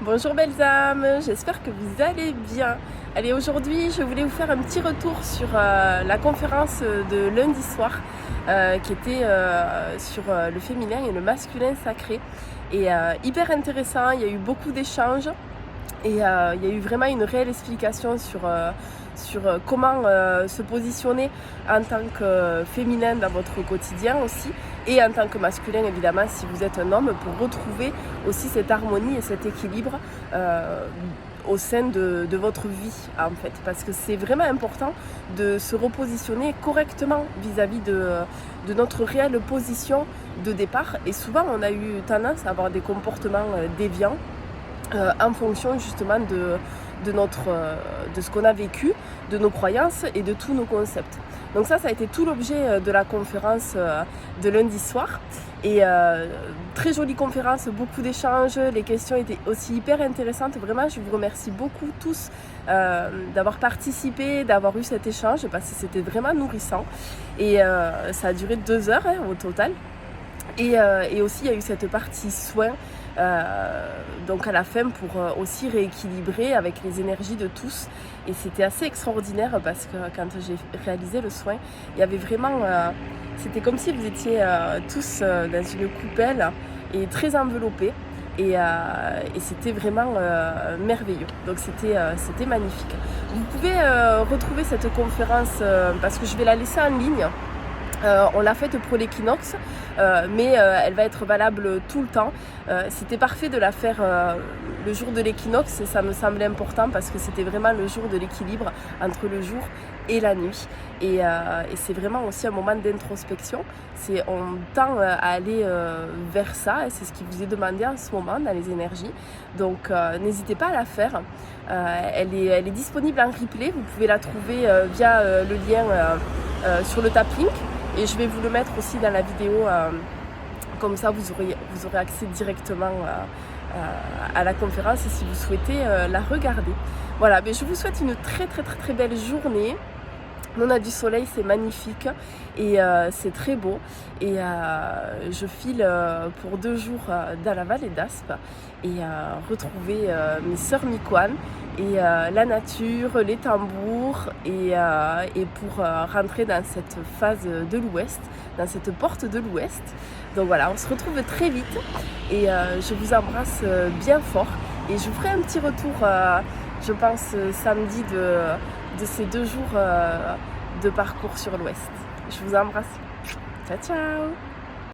Bonjour belles âmes, j'espère que vous allez bien. Allez, aujourd'hui je voulais vous faire un petit retour sur la conférence de lundi soir qui était sur le féminin et le masculin sacré. Et hyper intéressant, il y a eu beaucoup d'échanges et il y a eu vraiment une réelle explication sur comment se positionner en tant que féminin dans votre quotidien aussi, et en tant que masculin évidemment si vous êtes un homme, pour retrouver aussi cette harmonie et cet équilibre au sein de votre vie en fait, parce que c'est vraiment important de se repositionner correctement vis-à-vis de notre réelle position de départ. Et souvent on a eu tendance à avoir des comportements déviants en fonction justement de ce qu'on a vécu, de nos croyances et de tous nos concepts. Donc ça a été tout l'objet de la conférence de lundi soir. Et très jolie conférence, beaucoup d'échanges, les questions étaient aussi hyper intéressantes. Vraiment, je vous remercie beaucoup tous d'avoir participé, d'avoir eu cet échange, parce que c'était vraiment nourrissant. Et ça a duré 2 heures au total. Et aussi, il y a eu cette partie soins, donc à la fin, pour aussi rééquilibrer avec les énergies de tous. Et c'était assez extraordinaire parce que quand j'ai réalisé le soin, il y avait vraiment... c'était comme si vous étiez tous dans une coupelle et très enveloppés. Et c'était vraiment merveilleux. Donc c'était magnifique. Vous pouvez retrouver cette conférence parce que je vais la laisser en ligne. On l'a faite pour l'équinoxe, mais elle va être valable tout le temps. C'était parfait de la faire le jour de l'équinoxe, et ça me semblait important parce que c'était vraiment le jour de l'équilibre entre le jour et la nuit. Et c'est vraiment aussi un moment d'introspection. On tend à aller vers ça, et c'est ce qui vous est demandé en ce moment dans les énergies. Donc n'hésitez pas à la faire. Elle est disponible en replay. Vous pouvez la trouver via le lien sur le Taplink. Et je vais vous le mettre aussi dans la vidéo, comme ça vous aurez accès directement à la conférence si vous souhaitez la regarder. Voilà, mais je vous souhaite une très belle journée. On a du soleil, c'est magnifique et c'est très beau. Et je file pour 2 jours dans la vallée d'Aspe et retrouver mes sœurs Miquan et la nature, les tambours et pour rentrer dans cette phase de l'Ouest, dans cette porte de l'Ouest. Donc voilà, on se retrouve très vite et je vous embrasse bien fort, et je vous ferai un petit retour, je pense samedi, de ces 2 jours de parcours sur l'Ouest. Je vous embrasse. Ciao ciao.